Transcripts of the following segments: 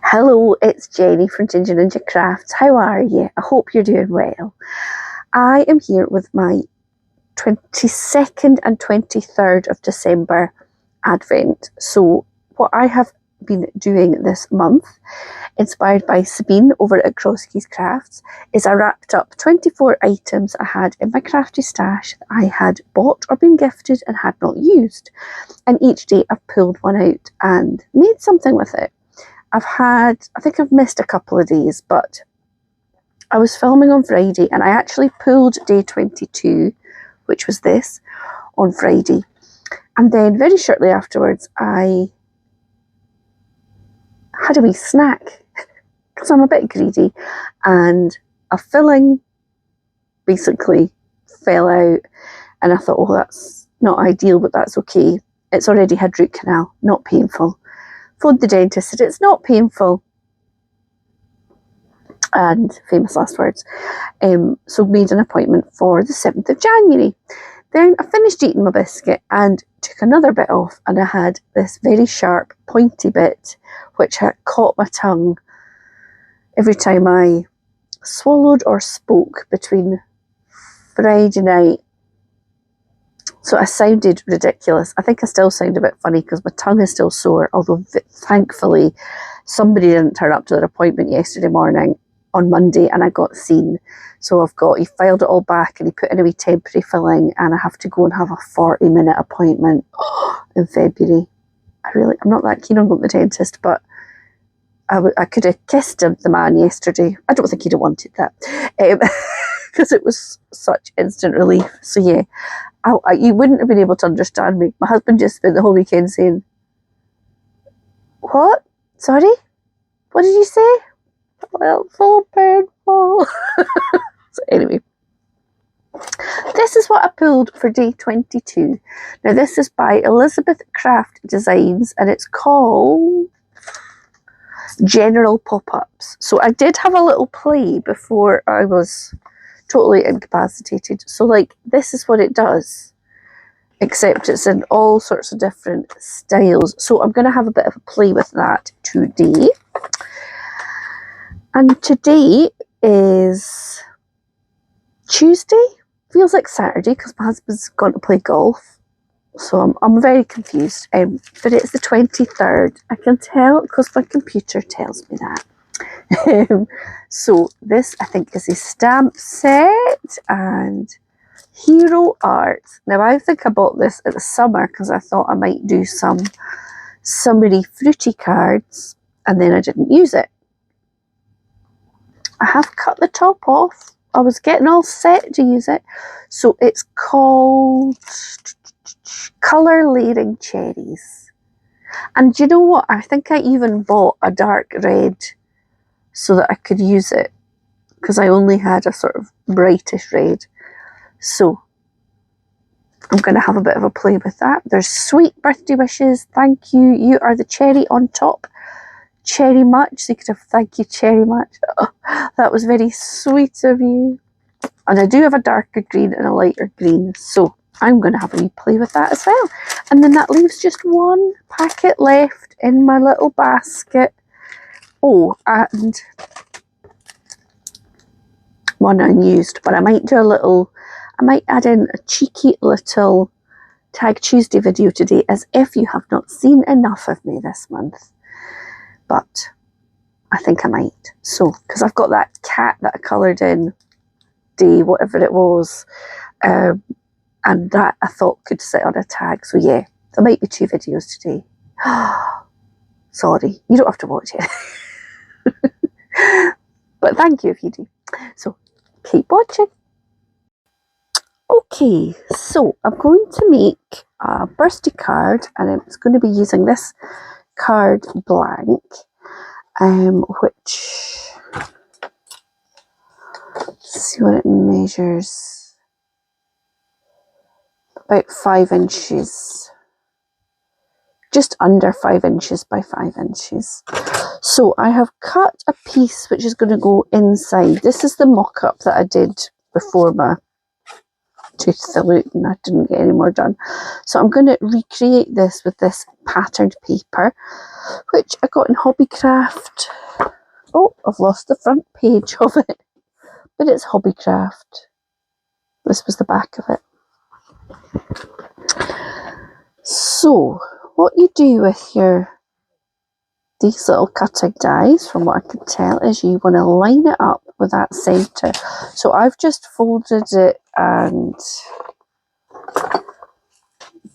Hello, it's Jenny from Ginger Ninja Crafts. How are you? I hope you're doing well. I am here with my 22nd and 23rd of December Advent. So what I have been doing this month, inspired by Sabine over at Crosky's Crafts, is I wrapped up 24 items I had in my crafty stash that I had bought or been gifted and had not used. And each day I've pulled one out and made something with it. I think I've missed a couple of days, but I was filming on Friday and I actually pulled day 22, which was this, on Friday. And then very shortly afterwards, I had a wee snack because I'm a bit greedy, and a filling basically fell out, and I thought, oh, that's not ideal, but that's okay. It's already had root canal, not painful. Phoned the dentist, said it's not painful, and famous last words. So made an appointment for the 7th of January. Then I finished eating my biscuit and took another bit off, and I had this very sharp pointy bit which had caught my tongue every time I swallowed or spoke between Friday night. So I sounded ridiculous. I think I still sound a bit funny because my tongue is still sore, although thankfully somebody didn't turn up to their appointment yesterday morning on Monday and I got seen. So he filed it all back and he put in a wee temporary filling, and I have to go and have a 40-minute appointment in February. I'm not that keen on going to the dentist, but I could have kissed the man yesterday. I don't think he'd have wanted that because it was such instant relief. So yeah. You wouldn't have been able to understand me. My husband just spent the whole weekend saying, "What? Sorry? What did you say?" Well, so painful. So anyway, this is what I pulled for day 22. Now this is by Elizabeth Craft Designs, and it's called General Pop-Ups. So I did have a little play before I was totally incapacitated. So this is what it does, except it's in all sorts of different styles. So I'm going to have a bit of a play with that today. And today is Tuesday. Feels like Saturday because my husband's gone to play golf. So I'm very confused. But it's the 23rd. I can tell because my computer tells me that. So this, I think, is a stamp set and hero art. Now I think I bought this in the summer because I thought I might do some summery fruity cards, and then I didn't use it. I have cut the top off. I was getting all set to use it. So it's called Colour Layering Cherries. And do you know what? I think I even bought a dark red so that I could use it, because I only had a sort of brightish red. So I'm going to have a bit of a play with that. There's sweet birthday wishes. Thank you. You are the cherry on top. Cherry much. So you could have thank you, cherry much. Oh, that was very sweet of you. And I do have a darker green and a lighter green. So I'm going to have a wee play with that as well. And then that leaves just one packet left in my little basket. Oh, and one unused, but I might add in a cheeky little Tag Tuesday video today, as if you have not seen enough of me this month. But I think I might. So, because I've got that cat that I coloured in day, whatever it was, and that I thought could sit on a tag. So yeah, there might be 2 videos today. Sorry, you don't have to watch it. But thank you if you do. So keep watching. Okay, so I'm going to make a birthday card, and it's going to be using this card blank, which, let's see what it measures, about 5 inches. Just under 5 inches by 5 inches. So I have cut a piece which is going to go inside. This is the mock-up that I did before my toothed the loop and I didn't get any more done. So I'm going to recreate this with this patterned paper, which I got in Hobbycraft. Oh, I've lost the front page of it, but it's Hobbycraft. This was the back of it. So, what you do with these little cutting dies, from what I can tell, is you want to line it up with that centre. So I've just folded it and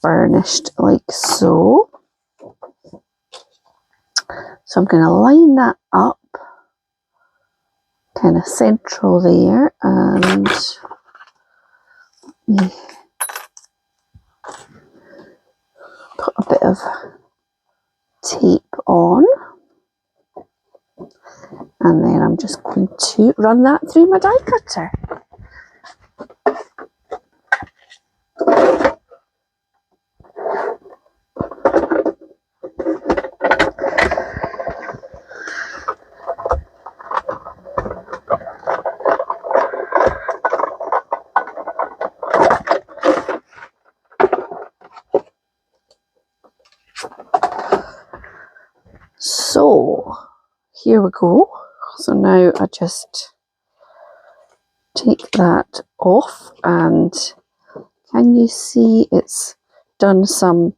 burnished like so. So I'm going to line that up, kind of central there, and put a bit of tape on. And then I'm just going to run that through my die cutter. So here we go. So now I just take that off, and can you see it's done some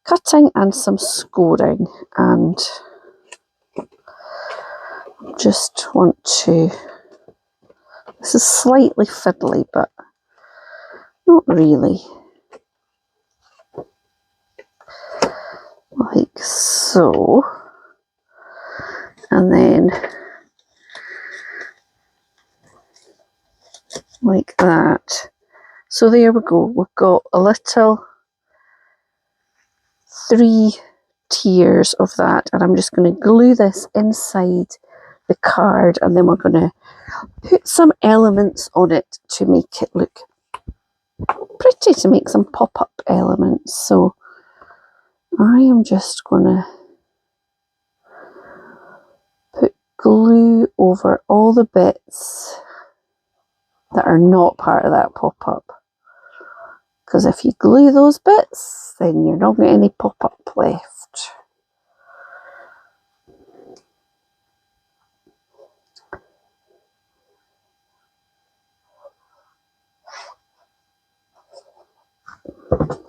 cutting and some scoring, and just want to, this is slightly fiddly but not really, like so, and then like that. So there we go, we've got a little 3 tiers of that, and I'm just going to glue this inside the card, and then we're going to put some elements on it to make it look pretty, to make some pop-up elements. So I am just going to put glue over all the bits that are not part of that pop-up, because if you glue those bits, then you're not getting any pop-up left.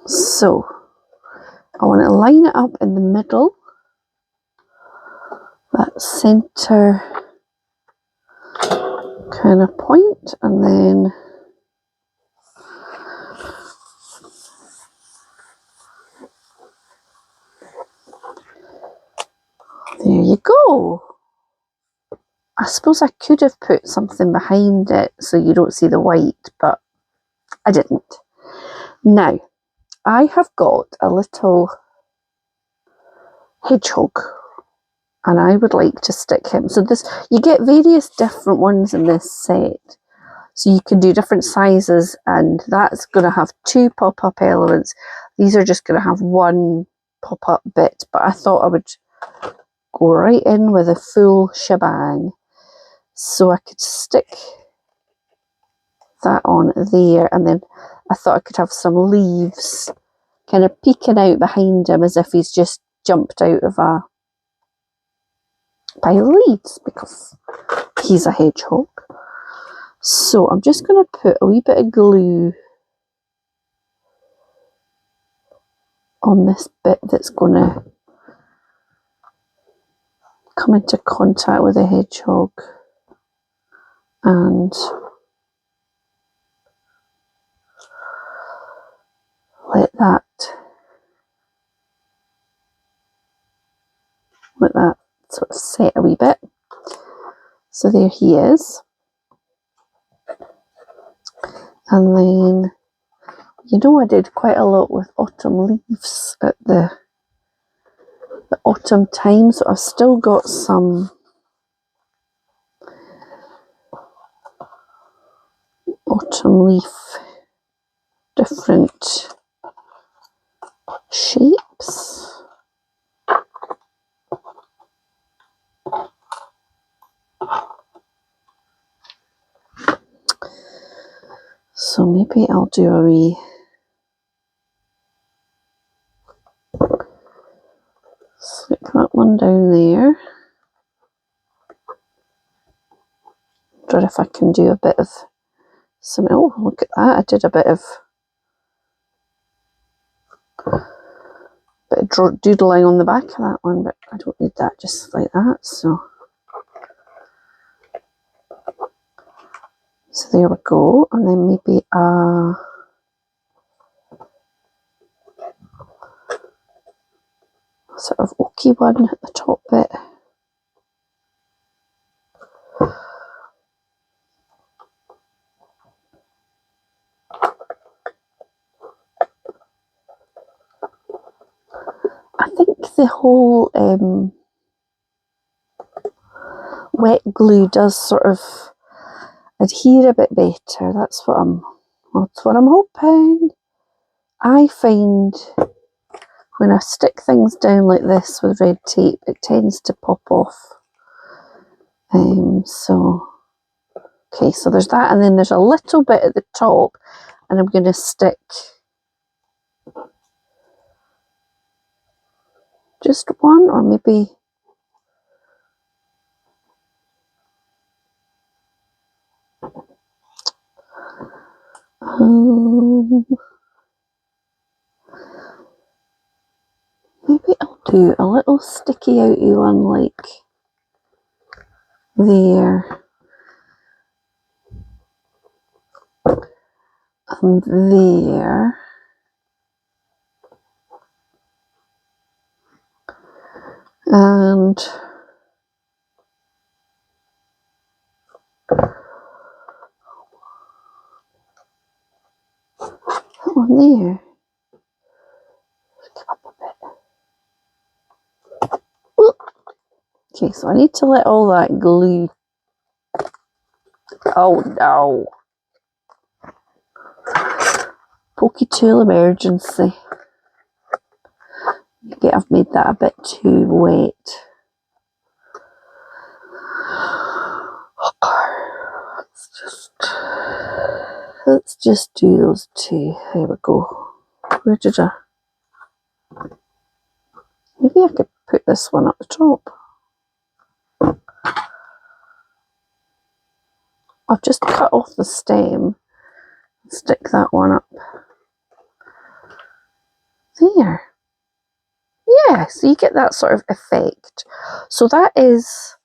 So I want to line it up in the middle, that centre kind of point, and then there you go. I suppose I could have put something behind it so you don't see the white, but I didn't. Now, I have got a little hedgehog, and I would like to stick him. So this, you get various different ones in this set. So you can do different sizes, and that's going to have 2 pop-up elements. These are just going to have 1 pop-up bit, but I thought I would go right in with a full shebang. So I could stick that on there, and then I thought I could have some leaves kind of peeking out behind him as if he's just jumped out of a pile of leaves, because he's a hedgehog. So I'm just going to put a wee bit of glue on this bit that's going to come into contact with the hedgehog, and let that sort of set a wee bit. So there he is. And then, you know, I did quite a lot with autumn leaves at the autumn time, so I've still got some autumn leaf, different shapes. So So maybe I'll do a wee stick that one down there. Wonder if I can do a bit of some. Oh, look at that! I did a bit of doodling on the back of that one, but I don't need that just like that. So there we go, and then maybe a sort of oaky one at the top bit. I think the whole wet glue does sort of adhere a bit better. That's what I'm hoping. I find when I stick things down like this with red tape, it tends to pop off. Okay, so there's that, and then there's a little bit at the top, and I'm going to stick just one, or maybe maybe I'll do a little sticky outy one like there and there. And that one there. Give up a bit. Ooh. Okay, so I need to let all that glue. Oh no. Pokey tool emergency. Okay, I've made that a bit too wet. Let's just do those two. There we go. Where did I? Maybe I could put this one up the top. I've just cut off the stem. Stick that one up. There. Yeah, so you get that sort of effect. So that is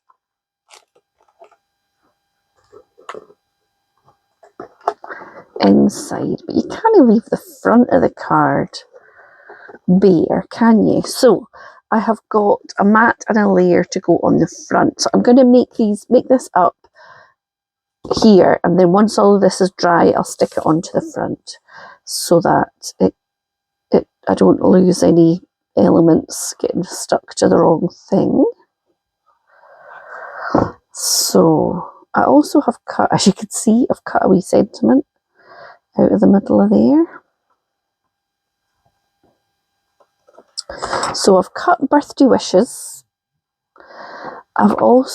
inside, but you can't leave the front of the card bare, can you? So I have got a mat and a layer to go on the front. So I'm going to make this up here, and then once all of this is dry, I'll stick it onto the front so that I don't lose any elements getting stuck to the wrong thing. So I also have cut, as you can see, I've cut a wee sentiment out of the middle of there. So I've cut birthday wishes. I've got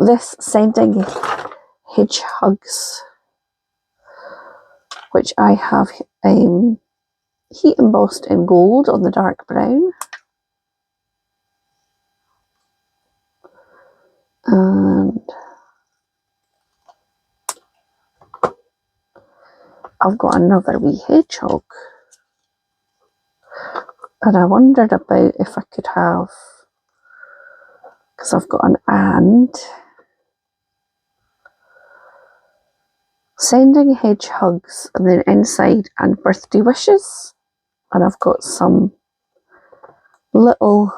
this sending hedgehogs, which I have heat embossed in gold on the dark brown. And I've got another wee hedgehog. And I wondered about if I could have, because I've got an and, sending hedgehogs, and then inside and birthday wishes. And I've got some little,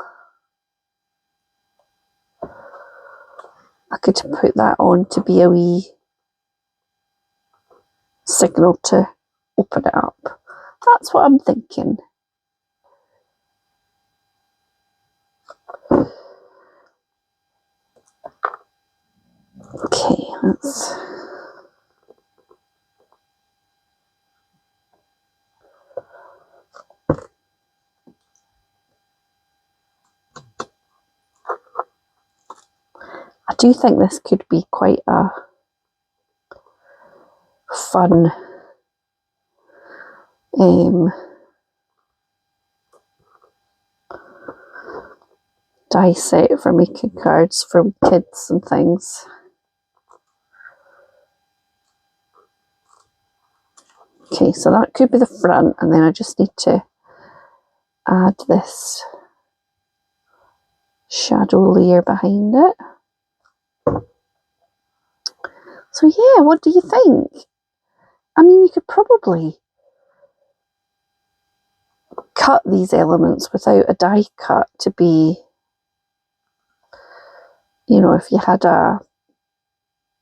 I could put that on to be a wee signal to open it up. That's what I'm thinking. Okay, let's... I do think this could be quite a fun die set for making cards for kids and things. Okay, so that could be the front, and then I just need to add this shadow layer behind it. So yeah, what do you think? I mean, you could probably cut these elements without a die cut to be, you know, if you had a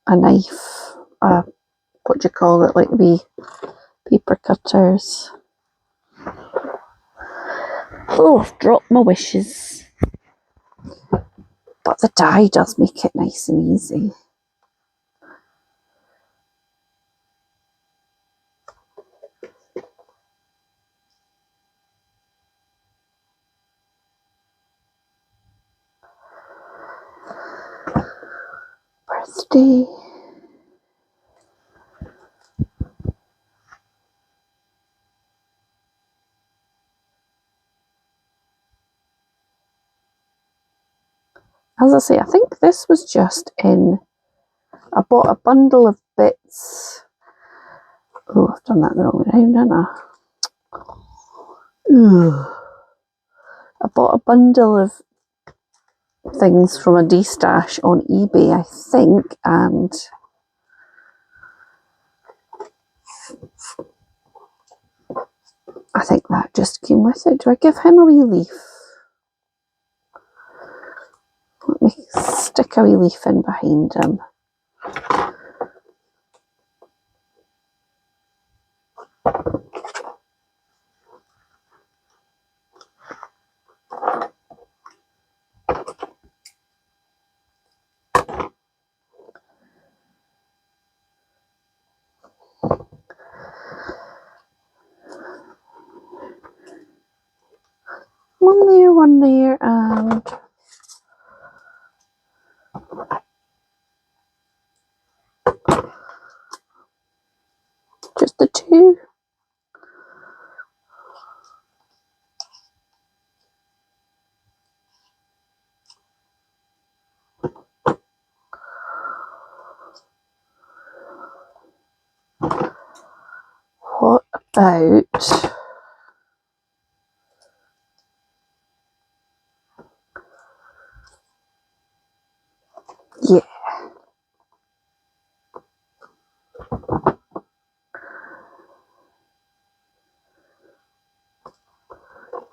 knife, what do you call it, like the paper cutters. Oh, I've dropped my wishes. But the die does make it nice and easy. Birthday. As I say, I think this was just in, I bought a bundle of bits. Oh, I've done that the wrong way around, haven't I? Ugh. I bought a bundle of things from a D-stash on eBay, I think, and I think that just came with it. Do I give him a wee leaf? Let me stick a wee leaf in behind him. One there, and just the two. What about yeah.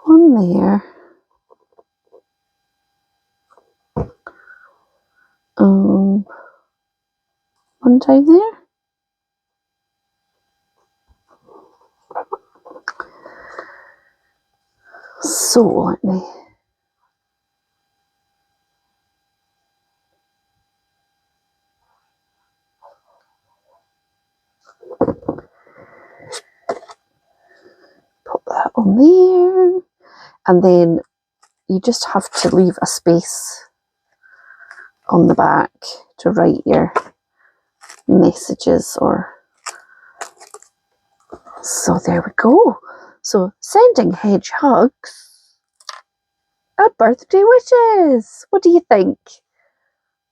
One there. One down there. So let me put that on there, and then you just have to leave a space on the back to write your messages, or so there we go. So sending hedgehogs a birthday wishes. What do you think?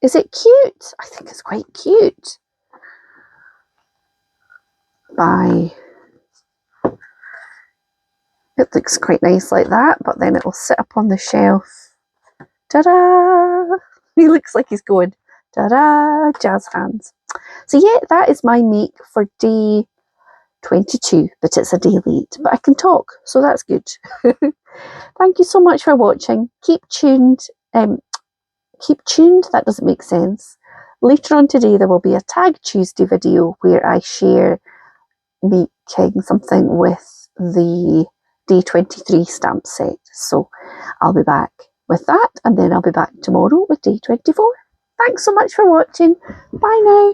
Is it cute? I think it's quite cute. Bye. It looks quite nice like that, but then it will sit up on the shelf. Ta-da! He looks like he's going, ta-da, jazz hands. So yeah, that is my make for day 22, but it's a day late. But I can talk, so that's good. Thank you so much for watching. Keep tuned. That doesn't make sense. Later on today, there will be a Tag Tuesday video where I share making something with the day 23 stamp set. So I'll be back with that, and then I'll be back tomorrow with day 24. Thanks so much for watching. Bye now.